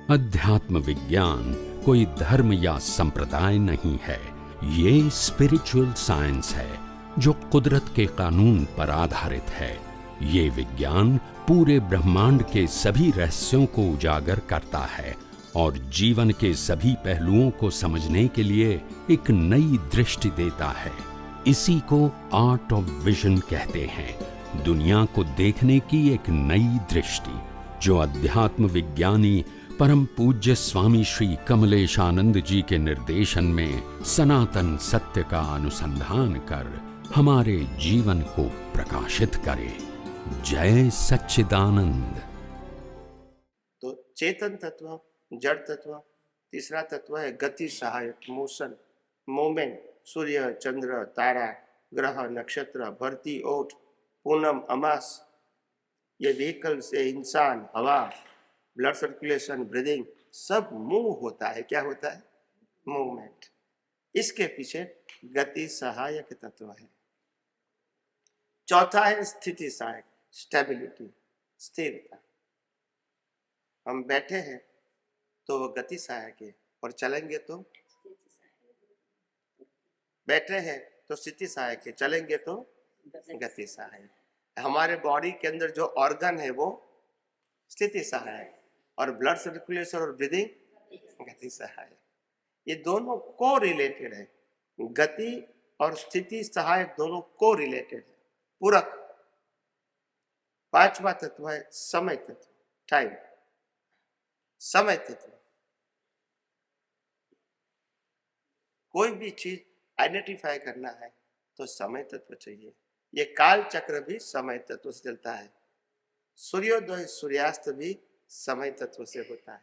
अध्यात्म विज्ञान कोई धर्म या संप्रदाय नहीं है, ये स्पिरिचुअल साइंस है जो कुदरत के कानून पर आधारित है। ये विज्ञान पूरे ब्रह्मांड के सभी रहस्यों को उजागर करता है और जीवन के सभी पहलुओं को समझने के लिए एक नई दृष्टि देता है। इसी को आर्ट ऑफ विजन कहते हैं, दुनिया को देखने की एक नई दृष्टि, जो अध्यात्म विज्ञानी परम पूज्य स्वामी श्री कमलेशानंद जी के निर्देशन में सनातन सत्य का अनुसंधान कर हमारे जीवन को प्रकाशित करे। जय सच्चिदानंद। तो चेतन तत्व, जड़ तत्व, तीसरा तत्व है गति सहायक, मोशन, मोमेंट। सूर्य, चंद्र, तारा, ग्रह, नक्षत्र, भरती, ओट, पूनम, अमास, ये व्हीकल से इंसान, हवा, ब्लड सर्कुलेशन, ब्रीदिंग, सब मूव होता है। क्या होता है? मूवमेंट। इसके पीछे गति सहायक तत्व है। चौथा है स्थिति सहायक, स्टेबिलिटी, स्थिरता। हम बैठे हैं तो वो गति सहायक है, और चलेंगे तो बैठे हैं तो स्थिति सहायक है, चलेंगे तो गति सहायक। हमारे बॉडी के अंदर जो ऑर्गन है वो स्थिति सहायक, और ब्लड सर्कुलेशन और ब्रीदिंग गति सहायक। ये दोनों को रिलेटेड है। गति और स्थिति सहायक दोनों को रिलेटेड है, पूरक। पांचवा तत्व है समय तत्व, टाइम, समय तत्व। कोई भी चीज आइडेंटिफाई करना है तो समय तत्व चाहिए। ये काल चक्र भी समय तत्व से चलता है। सूर्योदय सूर्यास्त भी समय तत्व से होता है।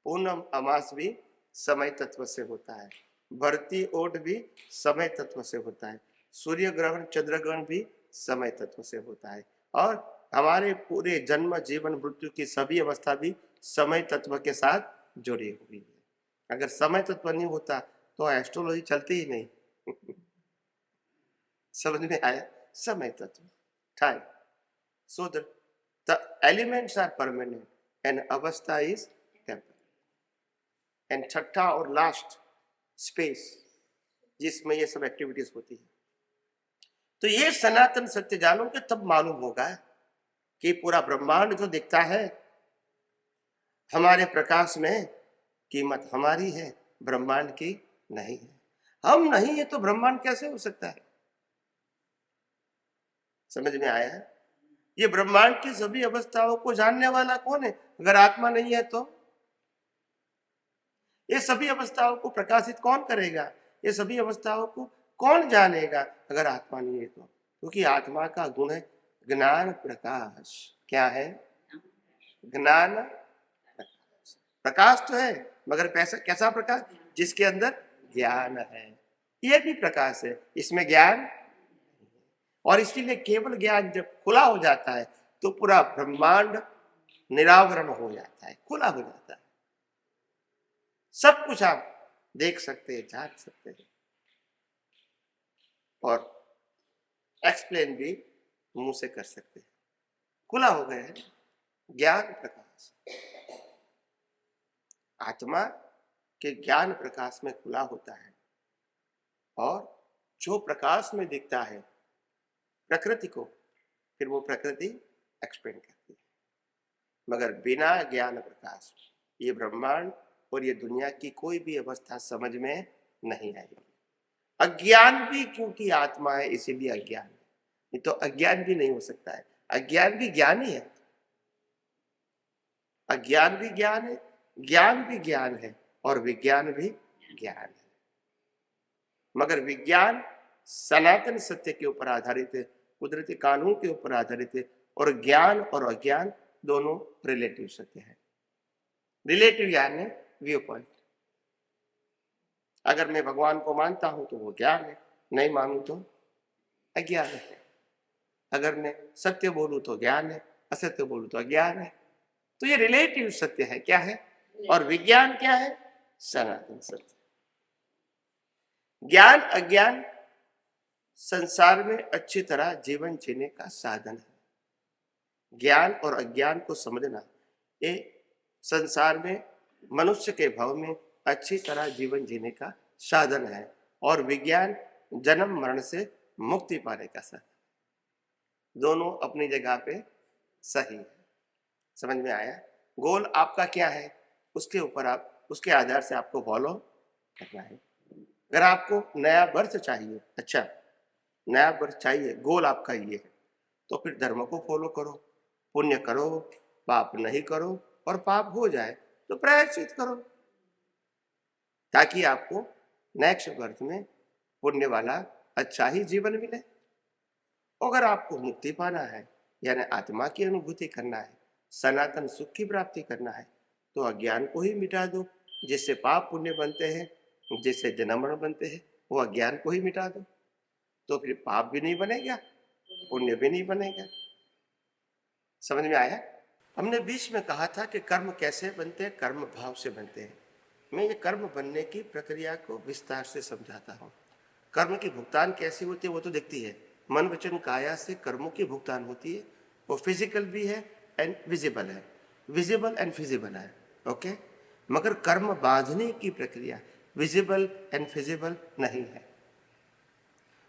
पूनम अमास भी समय तत्व से होता है। भरती ओट भी समय तत्व से होता है। सूर्य ग्रहण, चंद्र ग्रहण भी समय तत्व से होता है। और हमारे पूरे जन्म, जीवन, मृत्यु की सभी अवस्था भी समय तत्व के साथ जुड़ी हुई है। अगर समय तत्व नहीं होता तो एस्ट्रोलॉजी चलती ही नहीं। समझ में आया? समय तत्व, time. So the elements are permanent and avastha is temporary. And छठा और लास्ट स्पेस, जिसमें ये सब एक्टिविटीज होती है। तो ये सनातन सत्य जानोगे तब मालूम होगा कि पूरा ब्रह्मांड जो दिखता है, हमारे प्रकाश में कीमत हमारी है, ब्रह्मांड की नहीं है। हम नहीं है तो ब्रह्मांड कैसे हो सकता है? समझ में आया है? ये ब्रह्मांड की सभी अवस्थाओं को जानने वाला कौन है? अगर आत्मा नहीं है तो ये सभी अवस्थाओं को प्रकाशित कौन करेगा? ये सभी अवस्थाओं को कौन जानेगा अगर आत्मा नहीं है तो? क्योंकि आत्मा का गुण है ज्ञान प्रकाश। क्या है? ज्ञान प्रकाश तो है, मगर कैसा प्रकाश? जिसके अंदर ज्ञान है। ये भी प्रकाश है, इसमें ज्ञान। और इसीलिए केवल ज्ञान जब खुला हो जाता है तो पूरा ब्रह्मांड निरावरण हो जाता है, खुला हो जाता है। सब कुछ आप देख सकते हैं, जान सकते हैं, और एक्सप्लेन भी मुंह से कर सकते हैं। खुला हो गया है ज्ञान प्रकाश। आत्मा के ज्ञान प्रकाश में खुला होता है, और जो प्रकाश में दिखता है प्रकृति को, फिर वो प्रकृति एक्सप्लेन करती है। मगर बिना ज्ञान प्रकाश ये ब्रह्मांड और ये दुनिया की कोई भी अवस्था समझ में नहीं आएगी। अज्ञान भी, क्योंकि आत्मा है इसीलिए अज्ञान है, नहीं तो अज्ञान भी नहीं हो सकता है। अज्ञान भी ज्ञान ही है, अज्ञान भी ज्ञान है, ज्ञान भी ज्ञान है, और विज्ञान भी ज्ञान है। मगर विज्ञान सनातन सत्य के ऊपर आधारित है, कुदरती कानून के ऊपर आधारित है, और ज्ञान और अज्ञान दोनों रिलेटिव सत्य है। रिलेटिव ज्ञान है व्यू पॉइंट। अगर मैं भगवान को मानता हूं तो वो ज्ञान है, नहीं मानू तो अज्ञान है। अगर मैं सत्य बोलूं तो ज्ञान है, असत्य बोलूं तो अज्ञान है। तो ये रिलेटिव सत्य है। क्या है? और विज्ञान क्या है? सनातन सत्य। ज्ञान अज्ञान संसार में अच्छी तरह जीवन जीने का साधन है। ज्ञान और अज्ञान को समझना ये संसार में मनुष्य के भाव में अच्छी तरह जीवन जीने का साधन है और विज्ञान जन्म मरण से मुक्ति पाने का साधन। दोनों अपनी जगह पे सही है। समझ में आया? गोल आपका क्या है, उसके ऊपर आप उसके आधार से आपको फॉलो करना है। अगर आपको नया बर्थ चाहिए, अच्छा नया बर्थ चाहिए, गोल आपका ये है, तो फिर धर्म को फॉलो करो, पुण्य करो, पाप नहीं करो, और पाप हो जाए तो प्रायश्चित करो, ताकि आपको नेक्स्ट बर्थ में पुण्य वाला अच्छा ही जीवन मिले। अगर आपको मुक्ति पाना है, यानी आत्मा की अनुभूति करना है, सनातन सुख की प्राप्ति करना है, तो अज्ञान को ही मिटा दो। जिससे पाप पुण्य बनते हैं, जिससे जन्म मरण बनते हैं, वो अज्ञान को ही मिटा दो, तो फिर पाप भी नहीं बनेगा, पुण्य भी नहीं बनेगा। समझ में आया? हमने बीच में कहा था कि कर्म कैसे बनते हैं, कर्म भाव से बनते हैं। मैं ये कर्म बनने की प्रक्रिया को विस्तार से समझाता हूँ। कर्म की भुगतान कैसी होती है वो तो दिखती है, मन वचन काया से कर्मों की भुगतान होती है। वो फिजिकल भी है एंड विजिबल है, विजिबल एंड फिजिबल है, ओके। मगर कर्म बांधने की प्रक्रिया विजिबल एंड फिजिबल नहीं है,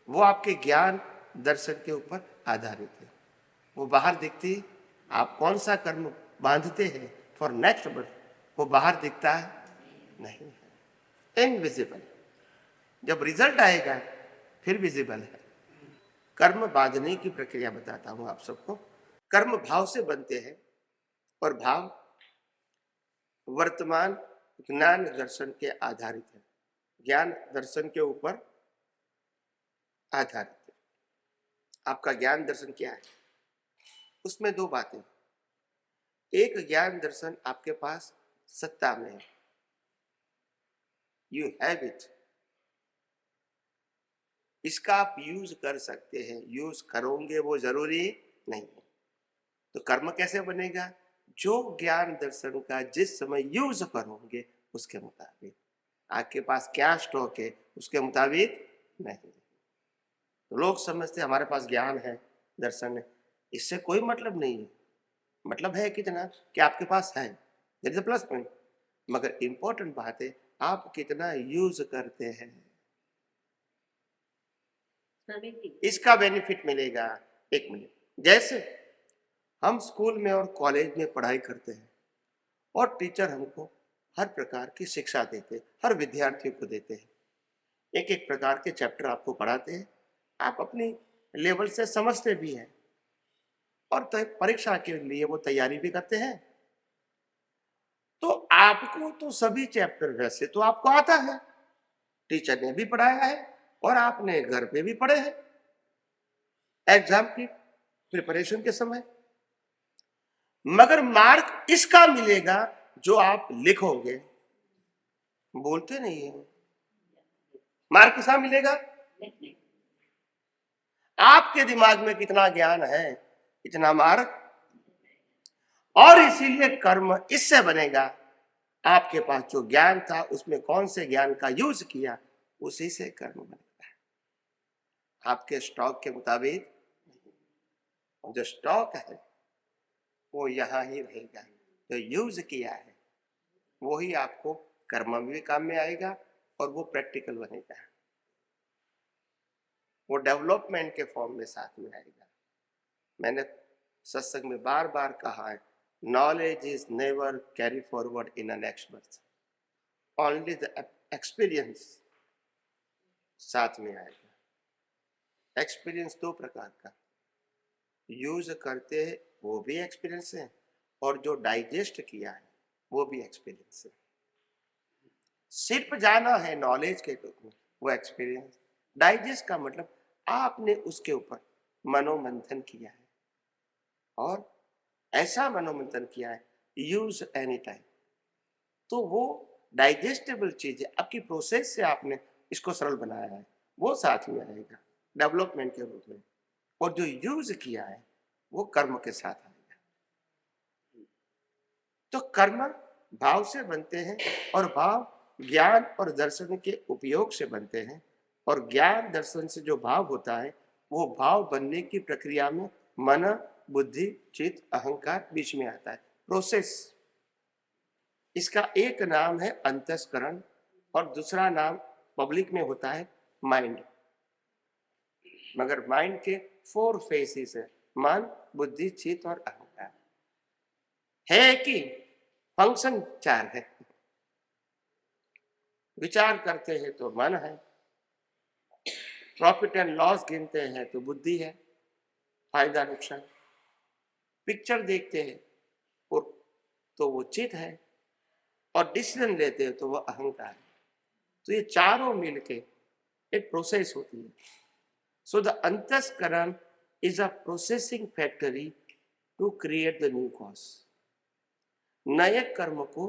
वो आपके ज्ञान दर्शन के ऊपर आधारित है। वो बाहर दिखती है, आप कौन सा कर्म बांधते हैं फॉर नेक्स्ट बर्थ, वो बाहर दिखता है नहीं है, इनविजिबल। जब रिजल्ट आएगा फिर विजिबल है। कर्म बांधने की प्रक्रिया बताता हूं आप सबको। कर्म भाव से बनते हैं और भाव वर्तमान ज्ञान दर्शन के आधारित है, ज्ञान दर्शन के ऊपर आधारित है। आपका ज्ञान दर्शन क्या है? उसमें दो बातें। एक ज्ञान दर्शन आपके पास सत्ता में है, यू हैव इट, इसका आप यूज कर सकते हैं, यूज करोगे वो जरूरी नहीं है। तो कर्म कैसे बनेगा? जो ज्ञान दर्शन का जिस समय यूज करोगे उसके मुताबिक। आपके पास क्या स्टॉक है उसके मुताबिक नहीं। तो लोग समझते हमारे पास ज्ञान है, दर्शन है, इससे कोई मतलब नहीं है। मतलब है कितना कि आपके पास है, that is a plus point. मगर इंपॉर्टेंट बात है आप कितना यूज करते हैं, इसका बेनिफिट मिलेगा। एक मिनट, जैसे हम स्कूल में और कॉलेज में पढ़ाई करते हैं और टीचर हमको हर प्रकार की शिक्षा देते हैं, हर विद्यार्थियों को देते हैं, एक एक प्रकार के चैप्टर आपको पढ़ाते हैं, आप अपनी लेवल से समझते भी हैं और तो परीक्षा के लिए वो तैयारी भी करते हैं। तो आपको तो सभी चैप्टर वैसे तो आपको आता है, टीचर ने भी पढ़ाया है और आपने घर पे भी पढ़े हैं एग्जाम की प्रिपरेशन के समय। मगर मार्क इसका मिलेगा जो आप लिखोगे, बोलते नहीं है। मार्क किसका मिलेगा? आपके दिमाग में कितना ज्ञान है, इतना मार्क। और इसीलिए कर्म इससे बनेगा, आपके पास जो ज्ञान था उसमें कौन से ज्ञान का यूज किया, उसी से कर्म बनेगा। आपके स्टॉक के मुताबिक जो स्टॉक है वो यहां ही रहेगा, जो यूज किया है वही आपको कर्म में भी काम में आएगा और वो प्रैक्टिकल बनेगा, वो डेवलपमेंट के फॉर्म में साथ में आएगा। मैंने सत्संग में बार बार कहा है, knowledge is never carry forward in a next birth, only the experience साथ में आएगा। एक्सपीरियंस दो प्रकार का, यूज करते हैं वो भी एक्सपीरियंस है और जो डाइजेस्ट किया है वो भी एक्सपीरियंस है। सिर्फ जाना है नॉलेज के रूप में वो एक्सपीरियंस। डाइजेस्ट का मतलब आपने उसके ऊपर मनोमंथन किया है और ऐसा मनोमंथन किया है, यूज एनी टाइम, तो वो डाइजेस्टेबल चीज है। आपकी प्रोसेस से आपने इसको सरल बनाया है, वो साथ में आएगा डेवलपमेंट के रूप में। और जो यूज किया है वो कर्म के साथ आएगा। तो कर्म भाव से बनते हैं और भाव ज्ञान और दर्शन के उपयोग से बनते हैं। और ज्ञान दर्शन से जो भाव होता है वो भाव बनने की प्रक्रिया में मन, बुद्धि, चित्त, अहंकार बीच में आता है, प्रोसेस। इसका एक नाम है अंतस्करण और दूसरा नाम पब्लिक में होता है माइंड। मगर माइंड के 4 फेसेस है, मन, बुद्धि, चित्त और अहंकार। है कि फंक्शन 4 है। विचार करते हैं तो मन है, प्रॉफिट एंड लॉस गिनते हैं तो बुद्धि है, फायदा नुकसान। पिक्चर देखते हैं और तो वो चित्त है, और डिसीजन लेते हैं तो वो अहंकार है। तो ये चारों मिलके एक प्रोसेस होती है। सो द अंतस्करण is a processing factory to create the new cause. नए कर्म को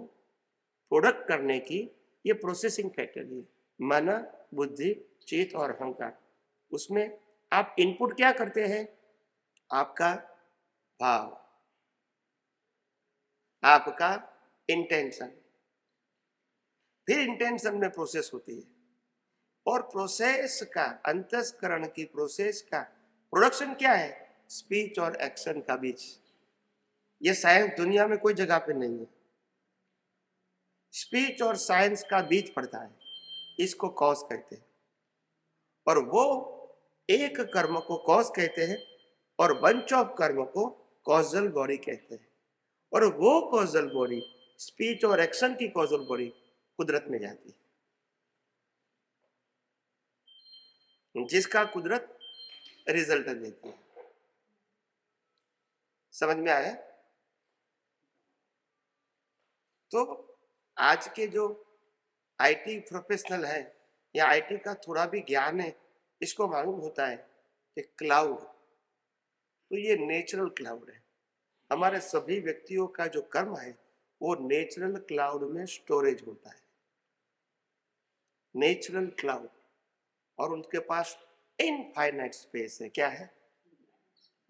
प्रोडक्ट करने की ये प्रोसेसिंग फैक्ट्री है। मन, बुद्धि, चित्त और अहंकार। उसमें आप इनपुट क्या करते हैं? आपका भाव, आपका इंटेंशन, फिर इंटेंशन में प्रोसेस होती है। और प्रोसेस का, अंतस्करण की प्रोसेस का प्रोडक्शन क्या है? स्पीच और एक्शन का बीच। ये साइंस दुनिया में कोई जगह पे नहीं है। स्पीच और साइंस का बीच पड़ता है, इसको कॉज कहते हैं। और वो एक कर्म को कॉज कहते हैं और बंच ऑफ कर्म को कॉजल बॉडी कहते हैं। और वो कॉजल बॉडी, स्पीच और एक्शन की कॉजल बॉडी कुदरत में जाती है, जिसका कुदरत रिजल्ट देती है। समझ में आया? तो आज के जो आईटी प्रोफेशनल है या आईटी का थोड़ा भी ज्ञान है, इसको मालूम होता है कि क्लाउड, तो ये नेचुरल क्लाउड है। हमारे सभी व्यक्तियों का जो कर्म है वो नेचुरल क्लाउड में स्टोरेज होता है, नेचुरल क्लाउड। और उनके पास इनफाइनाइट स्पेस है। क्या है?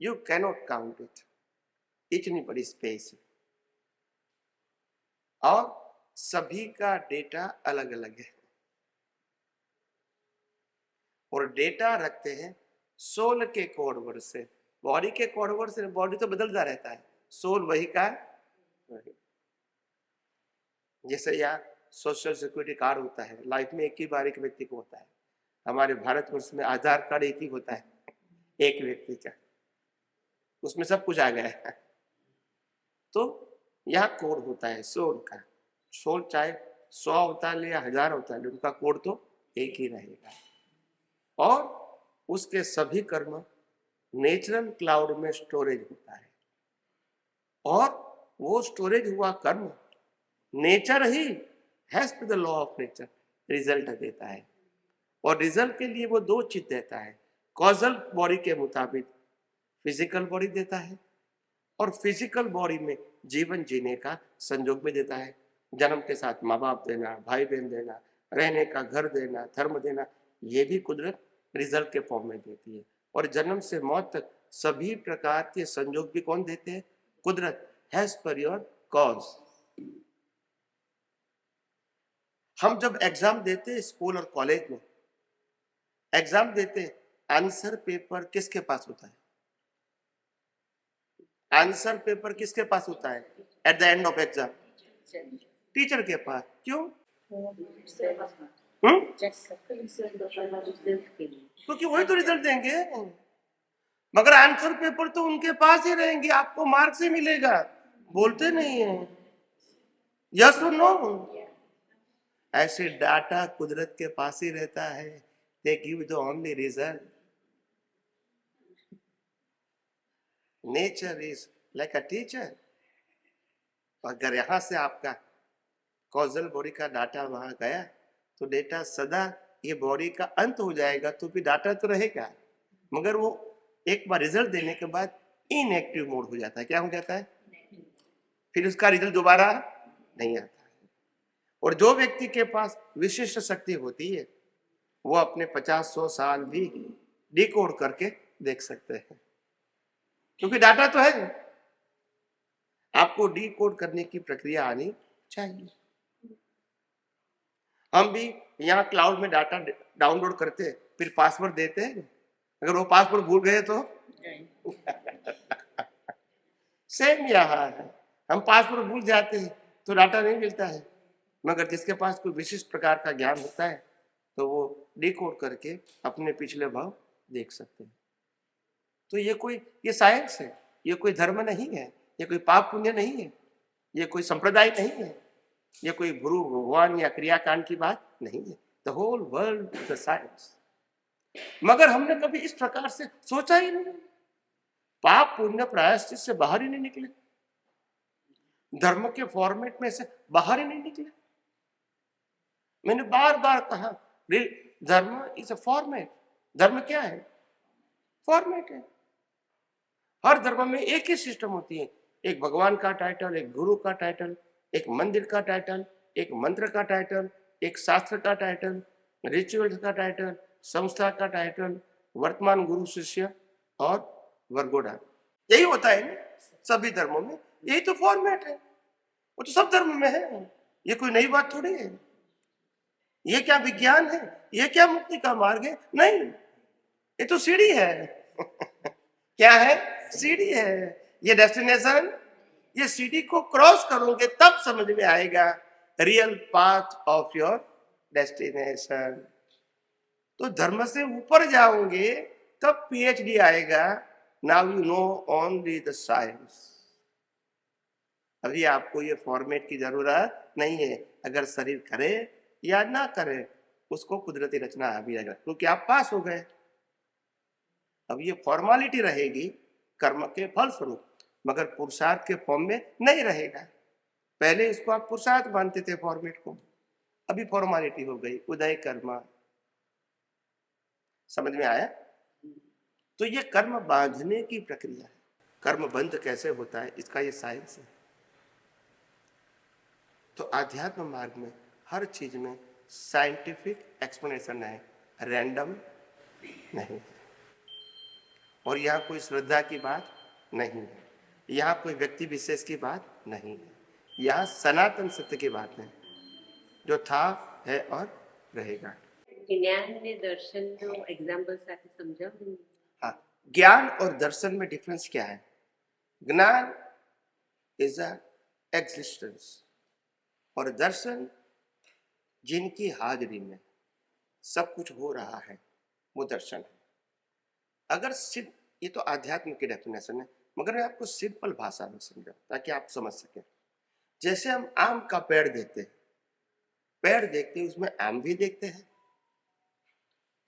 यू कैनॉट काउंट इट, इतनी बड़ी स्पेस है। और सभी का डेटा अलग अलग है, और डेटा रखते हैं सोल के कोड वर्ड से। बॉडी के कोड वर्ड से बॉडी तो बदलता रहता है, सोल वही का वही। जैसे यहाँ सोशल सिक्योरिटी कार्ड होता है, लाइफ में एक ही बार एक व्यक्ति को होता है। हमारे भारतवर्ष में आधार कार्ड एक ही होता है, एक व्यक्ति का, उसमें सब कुछ आ गया है। तो यहाँ कोड होता है सोल का। सोल चाहे 100 अवतार या 1000 अवतार, उनका कोड तो एक ही रहेगा। और उसके सभी कर्म नेचुरल क्लाउड में स्टोरेज होता है, और वो स्टोरेज हुआ कर्म नेचर ही has to the law of nature result देता है। और रिजल्ट के लिए वो 2 चीज देता है। कॉजल बॉडी के मुताबिक फिजिकल बॉडी देता है, और फिजिकल बॉडी में जीवन जीने का संजोग भी देता है। जन्म के साथ माँ बाप देना, भाई बहन देना, रहने का घर देना, धर्म देना, ये भी कुदरत रिजल्ट के फॉर्म में देती है। और जन्म से मौत तक सभी प्रकार के संजोग भी कौन देते हैं? कुदरत, हैज पर योर कॉज। हम जब एग्जाम देते स्कूल और कॉलेज में, एग्जाम देते, आंसर पेपर किसके पास होता है? आंसर पेपर किसके पास होता है at the end of exam? Teacher के पास। क्यों? क्योंकि वही तो रिजल्ट देंगे। मगर आंसर पेपर तो उनके पास ही रहेंगे, आपको मार्क्स ही मिलेगा, बोलते नहीं है। यस और नो? ऐसे डाटा कुदरत के पास ही रहता है। They give the only result. Nature is like a teacher. अगर यहां से आपका कॉजल बॉडी का डाटा वहां गया तो डेटा सदा, ये बॉडी का अंत हो जाएगा तो भी डाटा तो रहेगा, मगर वो एक बार रिजल्ट देने के बाद इनएक्टिव मोड हो जाता है। क्या हो जाता है? फिर उसका रिजल्ट दोबारा नहीं आता। और जो व्यक्ति के पास विशिष्ट शक्ति होती है वो अपने 50-100 साल भी डिकोड करके देख सकते हैं, क्योंकि डाटा तो है। आपको डिकोड करने की प्रक्रिया आनी चाहिए। हम भी यहाँ क्लाउड में डाटा डाउनलोड करते हैं, फिर पासवर्ड देते हैं, अगर वो पासवर्ड भूल गए तो सेम यहाँ है, हम पासवर्ड भूल जाते हैं, तो डाटा नहीं मिलता है, मगर जिसके पास कोई विशिष्ट प्रकार का ज्ञान होता है तो वो डिकोड करके अपने पिछले भाव देख सकते हैं। तो ये साइंस है, ये कोई धर्म नहीं है, ये कोई पाप पुण्य नहीं है, ये कोई संप्रदाय नहीं है, ये कोई गुरु भगवान या क्रियाकांड की बात नहीं है। The whole world is the science. मगर हमने कभी इस प्रकार से सोचा ही नहीं, पाप पुण्य प्रायश्चित से बाहर ही नहीं निकले, धर्म के फॉर्मेट में से बाहर ही नहीं निकले। मैंने बार बार कहा धर्म इज अ फॉर्मेट। धर्म क्या है? फॉर्मेट है। हर धर्म में एक ही सिस्टम होती है, एक भगवान का टाइटल, एक गुरु का टाइटल, एक मंदिर का टाइटल, एक मंत्र का टाइटल, एक शास्त्र का टाइटल, रिचुअल्स का टाइटल, संस्था का टाइटल, वर्तमान गुरु शिष्य और वर्गोड़ा। यही होता है ना सभी धर्मों में, यही तो फॉर्मेट है। वो तो सब धर्म में है, ये कोई नई बात थोड़ी है। ये क्या विज्ञान है? ये क्या मुक्ति का मार्ग है? नहीं, ये तो सीढ़ी है। क्या है? सीढ़ी है। ये डेस्टिनेशन, ये सीढ़ी को क्रॉस करोगे तब समझ में आएगा real path of your destination. तो धर्म से ऊपर जाओगे तब पीएचडी आएगा। Now you know only the science. अभी आपको ये फॉर्मेट की जरूरत नहीं है। अगर शरीर करे या ना करे, उसको कुदरती रचना आ भी जाएगा, क्योंकि आप पास हो गए। अब ये फॉर्मेलिटी रहेगी कर्म के फल स्वरूप, मगर पुरुषार्थ के फॉर्म में नहीं रहेगा। पहले इसको आप पुरुषार्थ मानते थे फॉर्मेट को, अभी फॉर्मेलिटी हो गई, उदय कर्म। समझ में आया? तो ये कर्म बांधने की प्रक्रिया है। कर्म बंध कैसे होता है, इसका ये साइंस है। तो आध्यात्म मार्ग में हर चीज में साइंटिफिक एक्सप्लेनेशन है, रैंडम नहीं। और यहाँ कोई श्रद्धा की बात नहीं है, यहाँ कोई व्यक्ति विशेष की बात नहीं है, यहाँ सनातन सत्य की बात है, जो था, है और रहेगा। ज्ञान ने दर्शन નો एग्जांपल સાથે સમજાવો। हाँ, ज्ञान और दर्शन में डिफरेंस क्या है? ज्ञान इज अ एग्जिस्टेंस और दर्शन जिनकी हाजिरी में सब कुछ हो रहा है वो दर्शन है। अगर सिर्फ ये तो आध्यात्म की डेफिनेशन है, मगर मैं आपको सिंपल भाषा में समझाऊं ताकि आप समझ सकें। जैसे हम आम का पेड़ देखते हैं, पेड़ देखते हैं उसमें आम भी देखते हैं,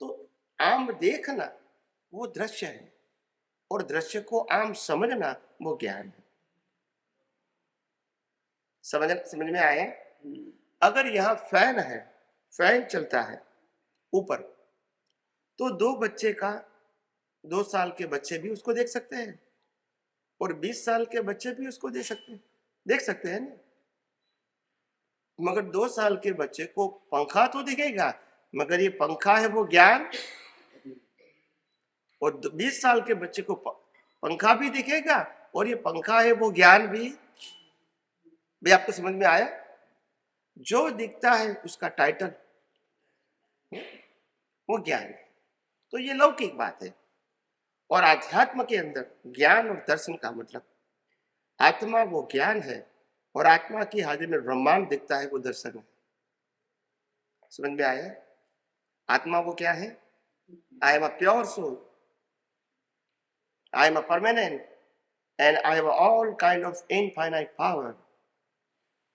तो आम देखना वो दृश्य है और दृश्य को आम समझना वो ज्ञान है। समझ में आया? अगर यहाँ फैन है, फैन चलता है ऊपर, तो 2 साल के बच्चे भी उसको देख सकते हैं और 20 साल के बच्चे भी उसको देख सकते हैं ना। मगर 2 साल के बच्चे को पंखा तो दिखेगा, मगर ये पंखा है वो ज्ञान, और 20 साल के बच्चे को पंखा भी दिखेगा और ये पंखा है वो ज्ञान भी। भाई आपको समझ में आया? जो दिखता है उसका टाइटल वो ज्ञान है। तो ये लौकिक बात है। और आध्यात्म के अंदर ज्ञान और दर्शन का मतलब, आत्मा वो ज्ञान है और आत्मा की हाजिरी में ब्रह्मांड दिखता है वो दर्शन है। समझ में आया? आत्मा वो क्या है? I am a pure soul, I am a permanent and I have all kind of infinite power.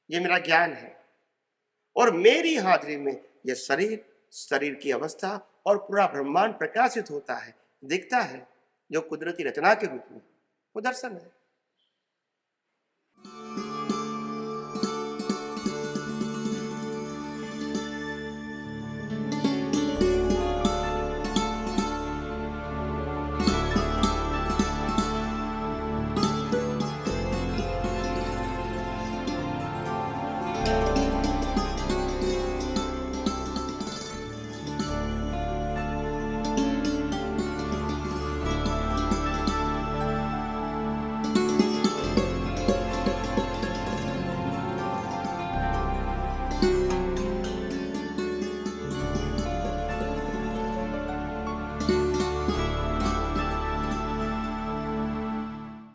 ये मेरा ज्ञान है और मेरी हाजिरी में ये शरीर की अवस्था और पूरा ब्रह्मांड प्रकाशित होता है, दिखता है, जो कुदरती रचना के रूप में वो दर्शन है।